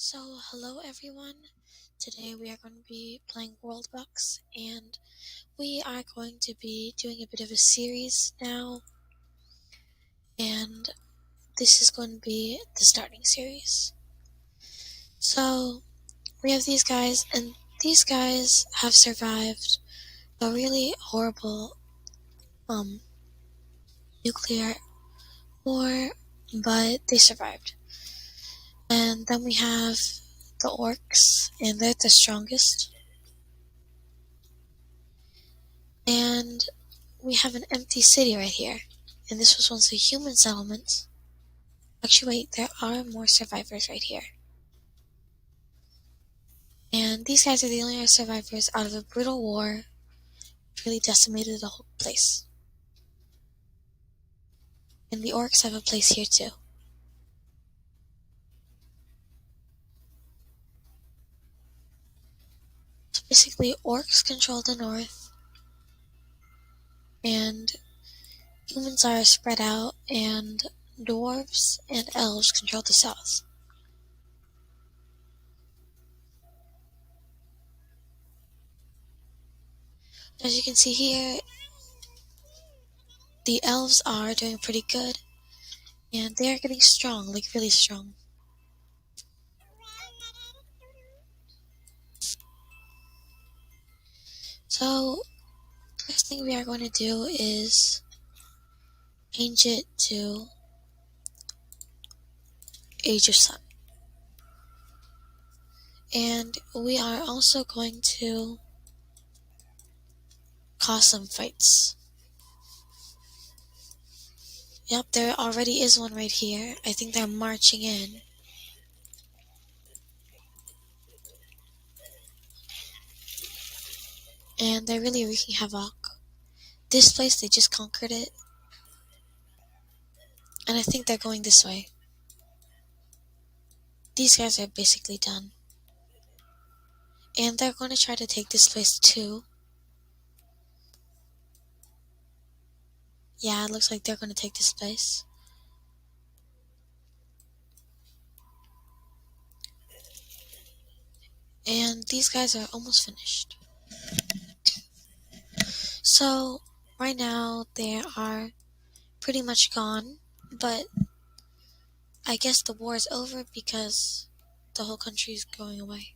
So, hello everyone. Today we are going to be playing WorldBox, and we are going to be doing a bit of a series now, and this is going to be the starting series. So, we have these guys, and these guys have survived a really horrible nuclear war, but they survived. And then we have the Orcs, and they're the strongest. And we have an empty city right here, and this was once a human settlement. Actually, wait, there are more survivors right here. And these guys are the only survivors out of a brutal war which really decimated the whole place. And the orcs have a place here too. So basically, orcs control the north, and humans are spread out, and dwarves and elves control the south. As you can see here, the elves are doing pretty good, and they are getting strong, like really strong. So, first thing we are going to do is change it to Age of Sun. And we are also going to cause some fights. Yep, there already is one right here. I think they're marching in. And they're really wreaking havoc. This place, they just conquered it. And I think they're going this way. These guys are basically done. And they're going to try to take this place too. Yeah, it looks like they're going to take this place. And these guys are almost finished. So, right now, they are pretty much gone. But I guess the war is over because the whole country is going away.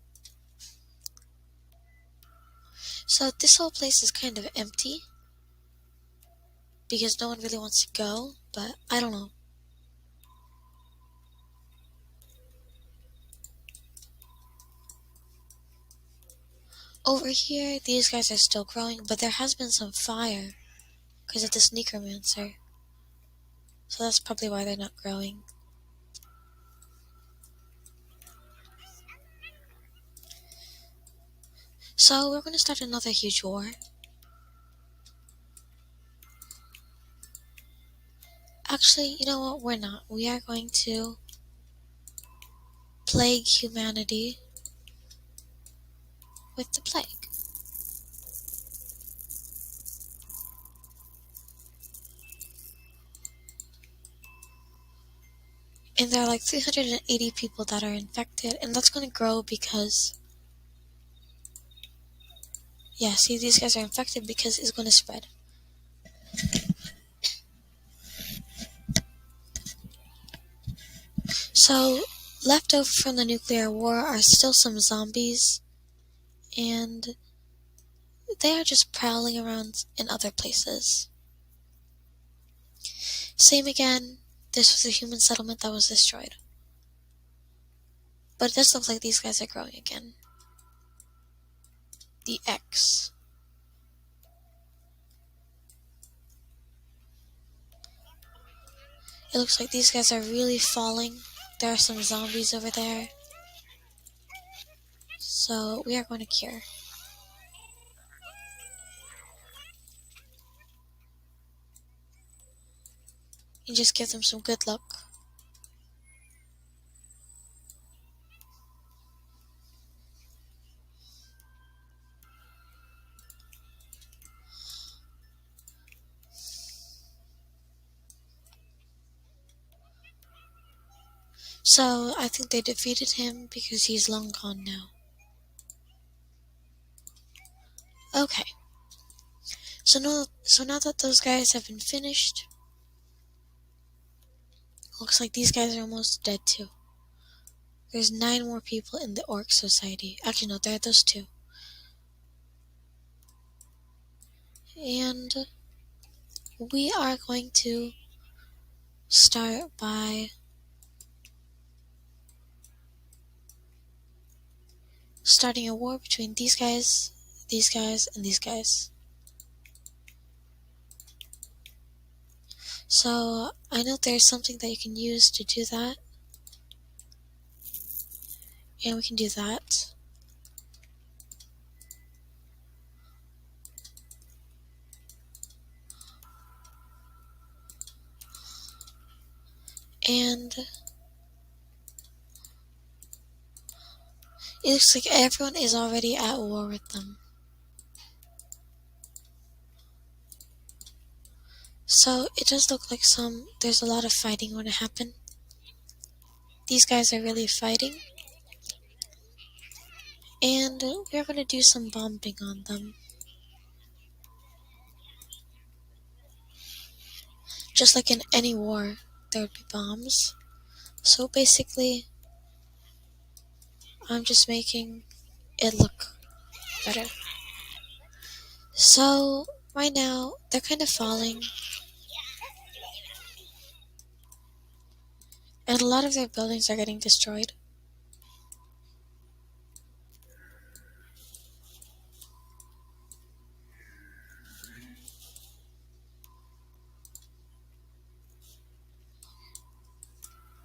So this whole place is kind of empty because no one really wants to go, but I don't know. Over here, these guys are still growing, but there has been some fire because of this necromancer. So that's probably why they're not growing. So we're going to start another huge war. Actually, you know what? We're not. We are going to plague humanity with the plague. And there are like 380 people that are infected, and that's going to grow because, yeah, see, these guys are infected because it's going to spread. So, left over from the nuclear war are still some zombies, and they are just prowling around in other places. Same again, this was a human settlement that was destroyed. But it does look like these guys are growing again. The X. It looks like these guys are really falling. There are some zombies over there. So, we are going to cure. And just give them some good luck. So I think they defeated him because he's long gone now. Okay, so now that those guys have been finished, looks like these guys are almost dead too. There's 9 more people in the Orc Society. Actually, no, there are those 2. And we are going to start by starting a war between these guys, and these guys. So I know there's something that you can use to do that, and we can do that. And it looks like everyone is already at war with them. So it does look like there's a lot of fighting going to happen. These guys are really fighting. And we're going to do some bombing on them. Just like in any war, there would be bombs. So basically, I'm just making it look better. So right now, they're kind of falling. And a lot of their buildings are getting destroyed.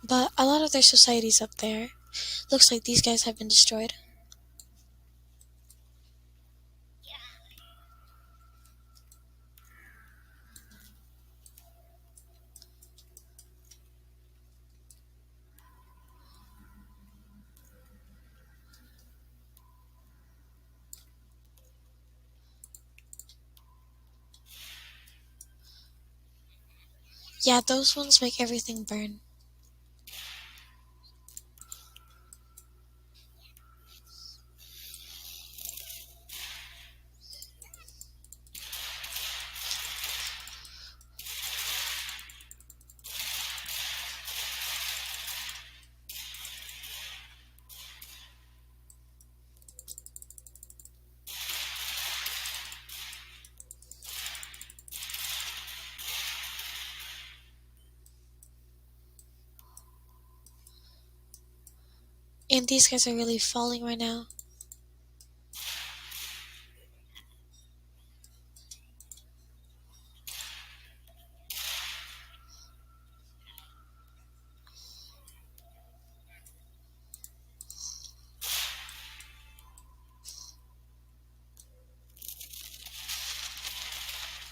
But a lot of their societies up there, looks like these guys have been destroyed. Yeah, those ones make everything burn. And these guys are really falling right now.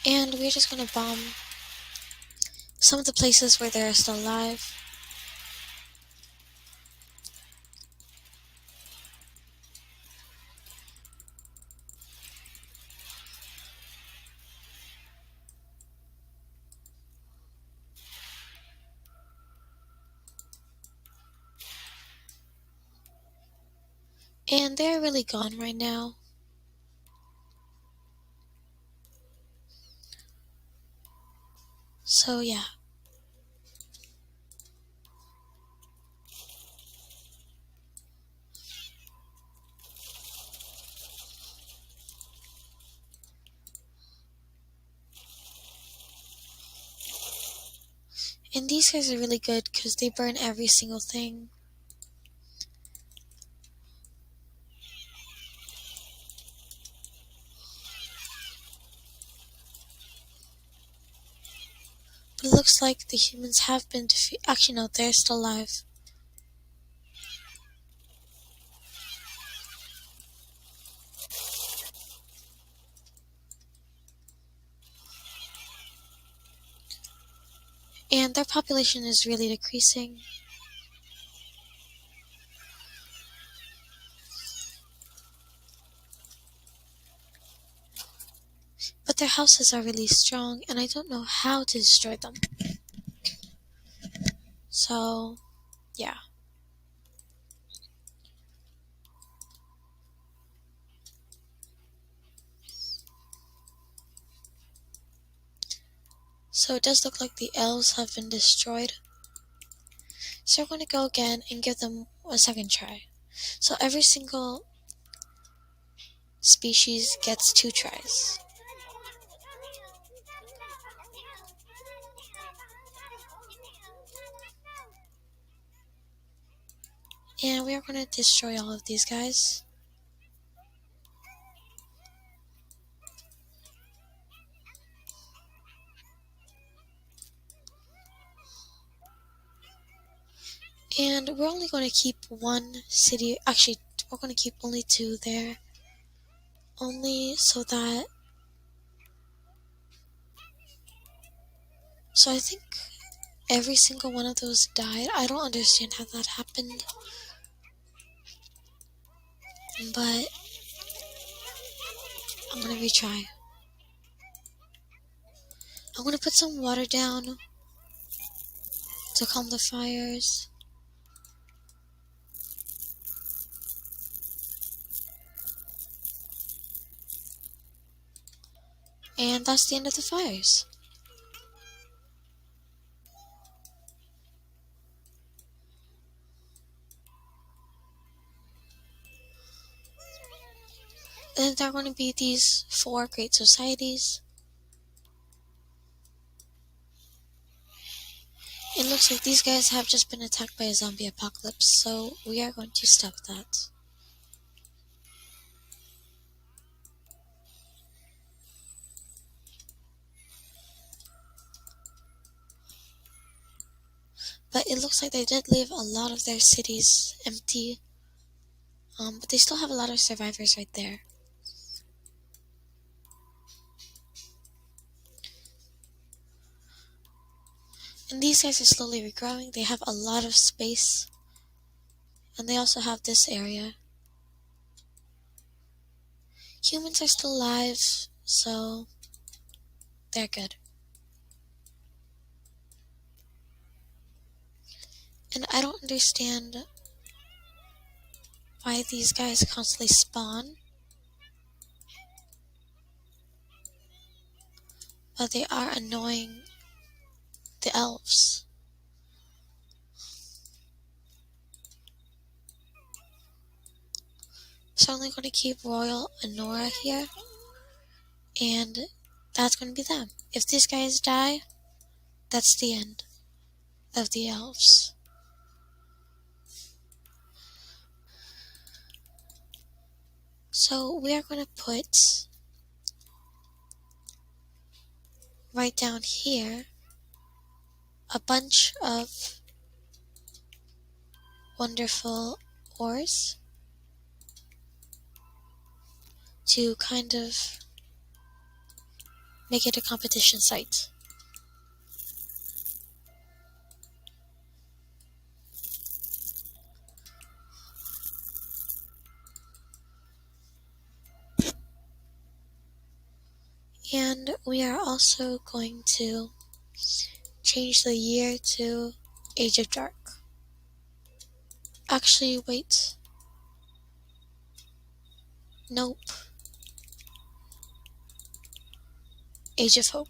And we're just gonna bomb some of the places where they're still alive. And they're really gone right now. So yeah. And these guys are really good because they burn every single thing. But it looks like the humans have been defeated. Actually, no, they're still alive. And their population is really decreasing. But their houses are really strong, and I don't know how to destroy them. So, yeah. So it does look like the elves have been destroyed. So we're going to go again and give them a second try. So every single species gets 2 tries. And we are going to destroy all of these guys. And we're only going to keep 1 city, actually we're going to keep only 2 there. Only so that, so I think every single one of those died. I don't understand how that happened. But I'm going to retry. I'm going to put some water down to calm the fires. And that's the end of the fires. And there are going to be these 4 great societies. It looks like these guys have just been attacked by a zombie apocalypse, so we are going to stop that. But it looks like they did leave a lot of their cities empty. But they still have a lot of survivors right there. And these guys are slowly regrowing. They have a lot of space. And they also have this area. Humans are still alive, so they're good. And I don't understand why these guys constantly spawn. But they are annoying the elves. So I'm only going to keep Royal and Nora here. And that's going to be them. If these guys die, that's the end of the elves. So we are going to put right down here a bunch of wonderful ores to kind of make it a competition site. And we are also going to change the year to Age of Dark. Actually, wait. Nope. Age of Hope.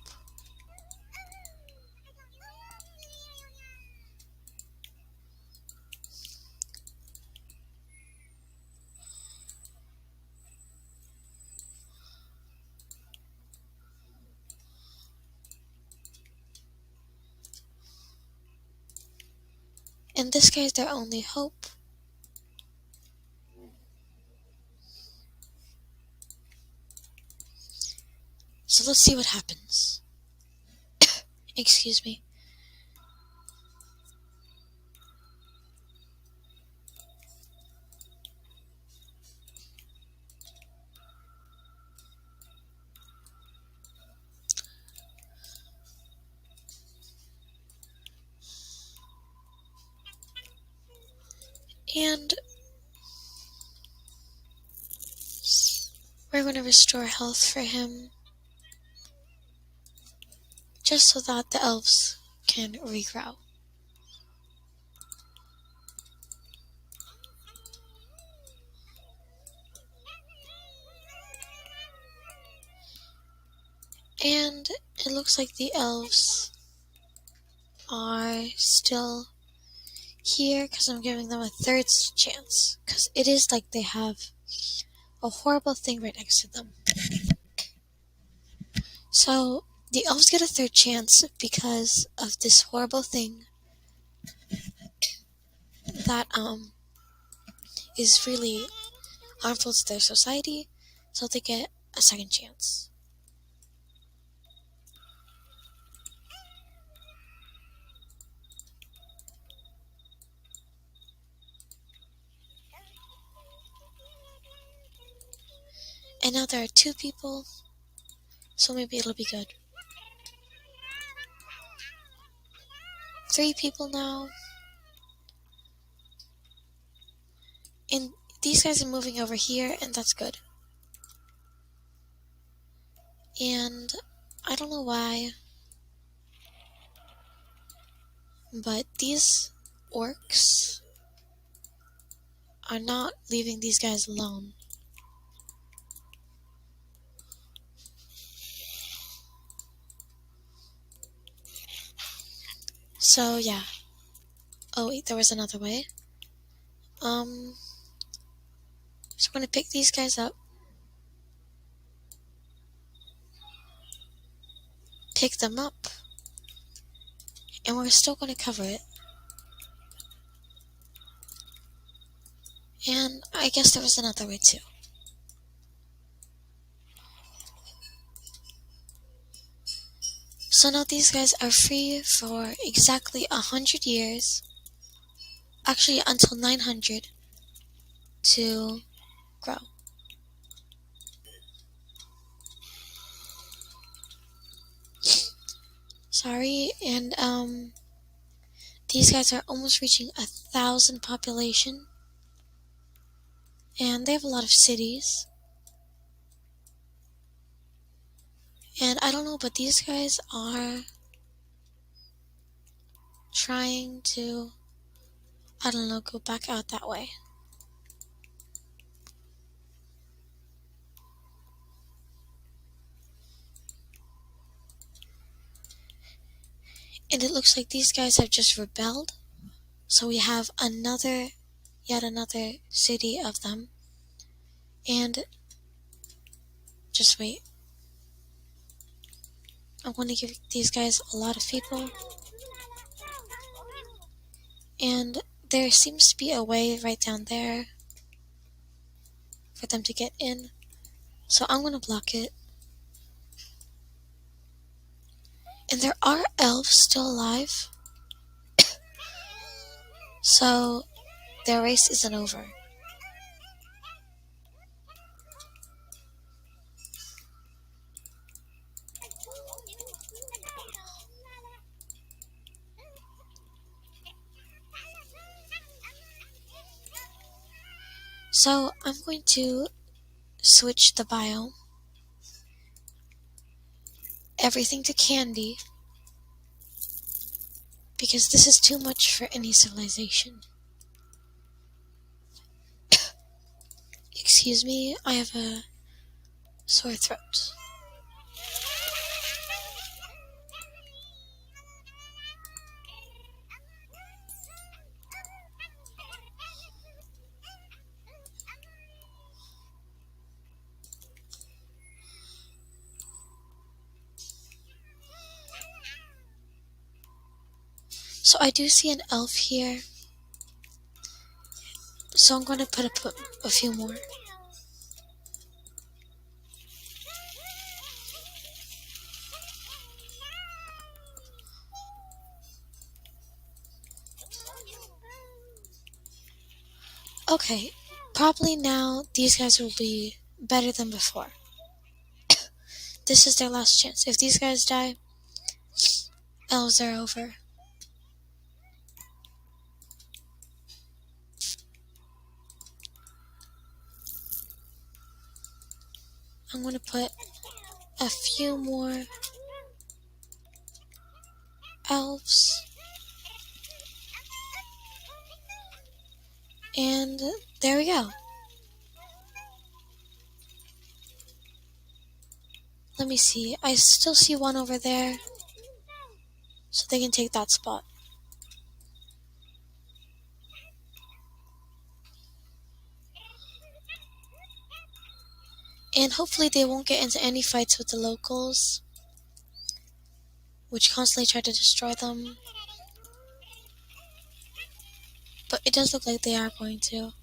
And this guy is their only hope. So let's see what happens. Excuse me. And we're going to restore health for him. Just so that the elves can regrow. And It looks like the elves are still here because I'm giving them a third chance. Because it is like they have a horrible thing right next to them. So the elves get a third chance because of this horrible thing that is really harmful to their society. So they get a second chance. And now there are 2 people, so maybe it'll be good. 3 people now. And these guys are moving over here, and that's good. And I don't know why, but these orcs are not leaving these guys alone. So yeah. Oh wait, there was another way. So I'm gonna pick these guys up. Pick them up. And we're still gonna cover it. And I guess there was another way too. So now these guys are free for exactly 100 years. Actually, until 900 to grow. Sorry, and these guys are almost reaching 1,000 population. And they have a lot of cities. And I don't know, but these guys are trying to, I don't know, go back out that way. And it looks like these guys have just rebelled. So we have yet another city of them. And just wait. I'm going to give these guys a lot of people. And there seems to be a way right down there for them to get in. So I'm going to block it. And there are elves still alive. So their race isn't over. So I'm going to switch the biome. Everything to candy. Because this is too much for any civilization. Excuse me, I have a sore throat. So I do see an elf here. So I'm going to put a few more. Okay, probably now these guys will be better than before. This is their last chance. If these guys die, elves are over. I'm going to put a few more elves. And there we go. Let me see. I still see one over there. So they can take that spot. And hopefully they won't get into any fights with the locals, which constantly try to destroy them. But it does look like they are going to.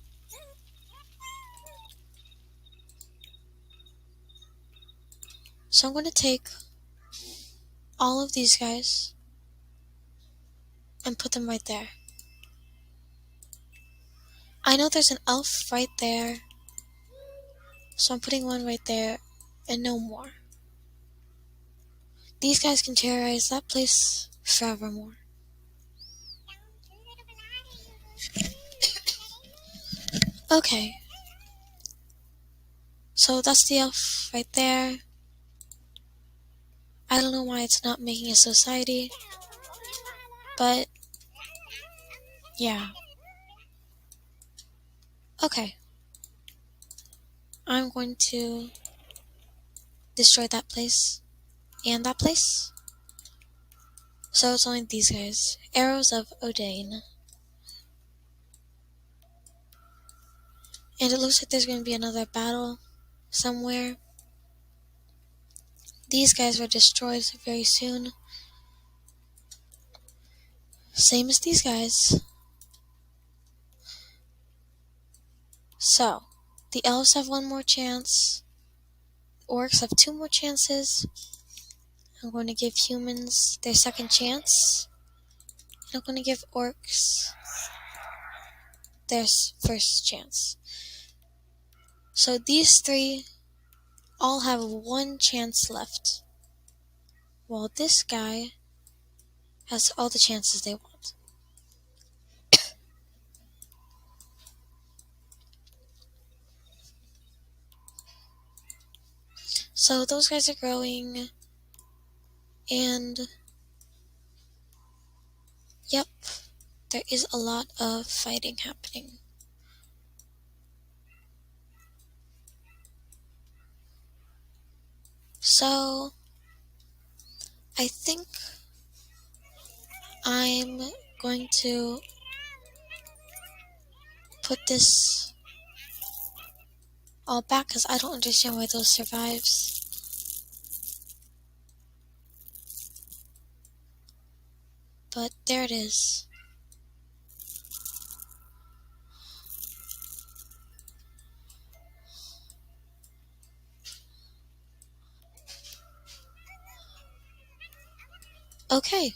So I'm going to take all of these guys and put them right there. I know there's an elf right there, so I'm putting one right there and no more. These guys can terrorize that place forevermore. Okay. So that's the elf right there. I don't know why it's not making a society, but yeah. Okay. I'm going to destroy that place and that place. So it's only these guys. Arrows of Odane. And it looks like there's going to be another battle somewhere. These guys were destroyed very soon. Same as these guys. So, the elves have one more chance. Orcs have two more chances. I'm going to give humans their second chance. And I'm going to give orcs their first chance. So these three all have one chance left, while this guy has all the chances they want. So those guys are growing, and yep, there is a lot of fighting happening. So I think I'm going to put this all back because I don't understand why those survives. But there it is. Okay.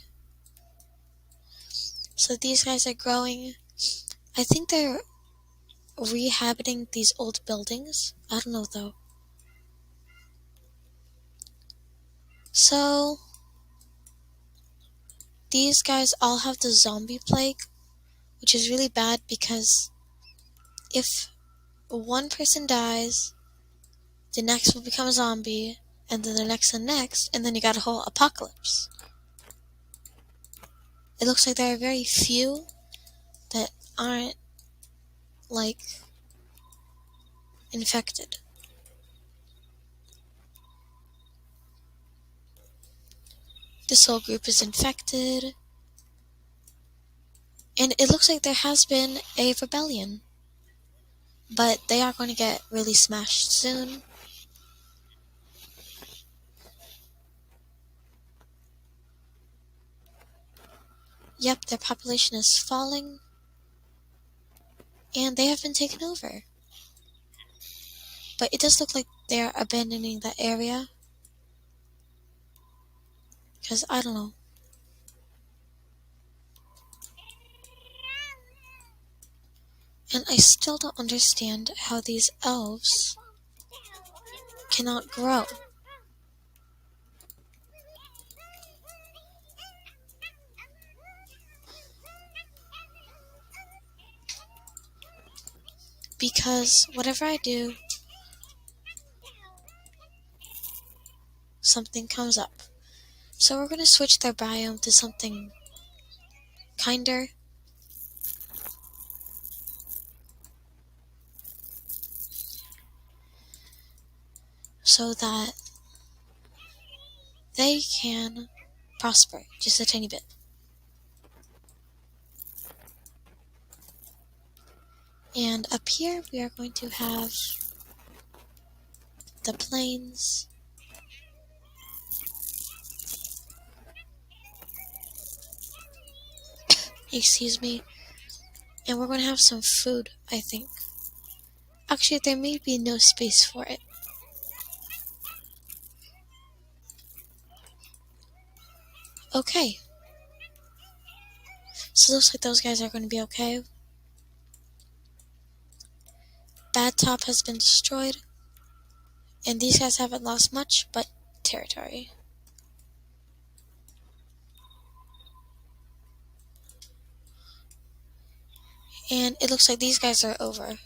So these guys are growing. I think they're rehabiting these old buildings. I don't know though. So these guys all have the zombie plague, which is really bad because if one person dies, the next will become a zombie, and then the next and next, and then you got a whole apocalypse. It looks like there are very few that aren't, like, infected. This whole group is infected, and it looks like there has been a rebellion, but they are going to get really smashed soon. Yep, their population is falling, and they have been taken over. But it does look like they are abandoning that area, because I don't know. And I still don't understand how these elves cannot grow. Because whatever I do, something comes up. So we're going to switch their biome to something kinder. So that they can prosper just a tiny bit. And up here we are going to have the plains. Excuse me. And we're going to have some food, I think. Actually, there may be no space for it. Okay. So it looks like those guys are going to be okay. Bad Top has been destroyed. And these guys haven't lost much, but territory. And it looks like these guys are over.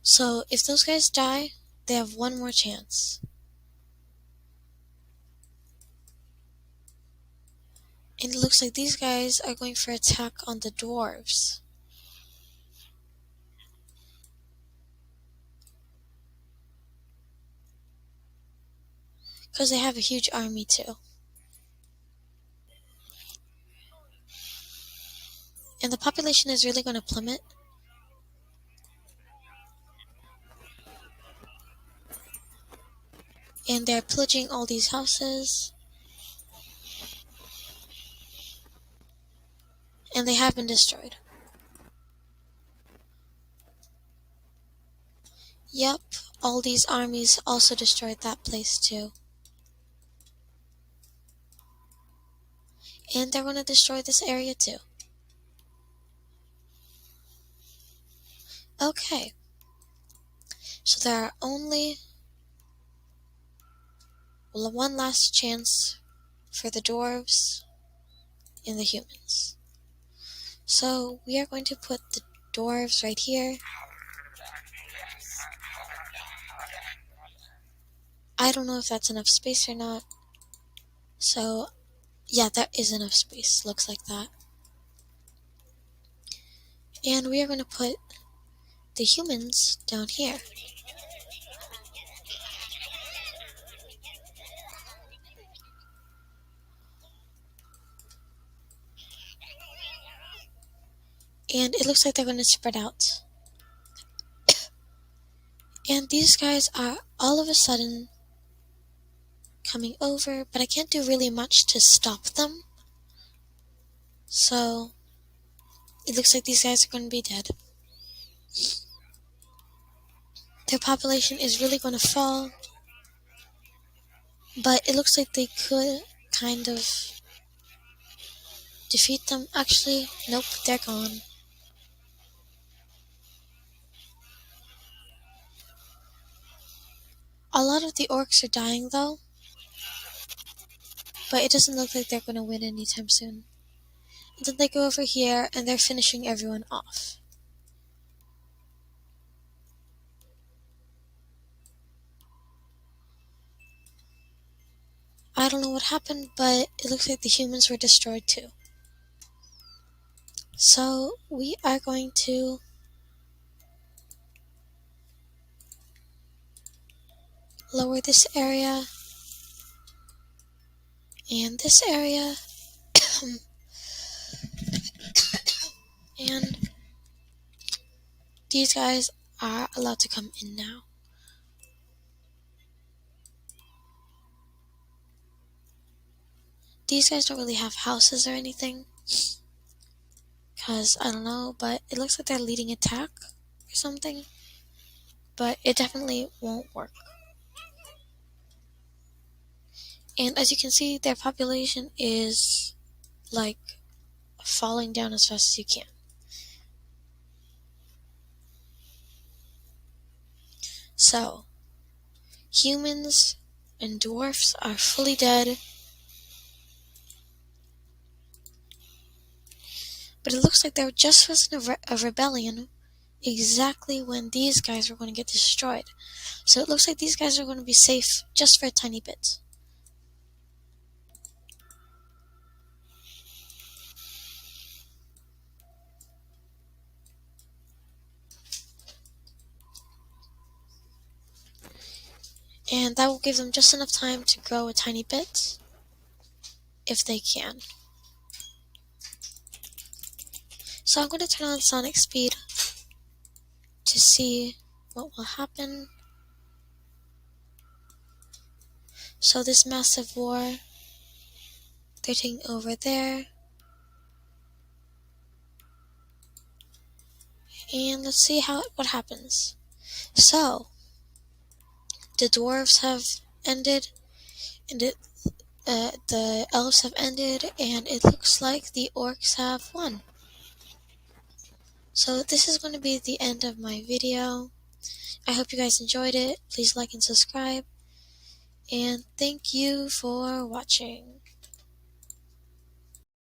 So if those guys die, they have one more chance. And it looks like these guys are going for attack on the Dwarves. Because they have a huge army too. And the population is really going to plummet. And they're pillaging all these houses. And they have been destroyed. Yep, all these armies also destroyed that place too. And they're going to destroy this area too. Okay. So there are only one last chance for the dwarves and the humans. So we are going to put the dwarves right here. I don't know if that's enough space or not. So yeah, that is enough space. Looks like that. And we are going to put the humans down here. And it looks like they're going to spread out. And these guys are all of a sudden coming over, but I can't do really much to stop them. So it looks like these guys are going to be dead. Their population is really going to fall, but it looks like they could kind of defeat them. Actually, nope, they're gone. A lot of the orcs are dying though, but it doesn't look like they're going to win anytime soon. And then they go over here and they're finishing everyone off. I don't know what happened, but it looks like the humans were destroyed too. So we are going to lower this area and this area and these guys are allowed to come in now. These guys don't really have houses or anything, because I don't know, but it looks like they're leading attack or something, but it definitely won't work. And as you can see, their population is like falling down as fast as you can. So humans and dwarfs are fully dead, but it looks like there just wasn't a rebellion exactly when these guys were going to get destroyed. So it looks like these guys are going to be safe just for a tiny bit. And that will give them just enough time to grow a tiny bit, if they can. So I'm going to turn on Sonic Speed to see what will happen. So this massive war, they're taking over there. And let's see what happens. So, the Dwarves have ended, and the Elves have ended, and it looks like the Orcs have won. So this is going to be the end of my video. I hope you guys enjoyed it. Please like and subscribe. And thank you for watching.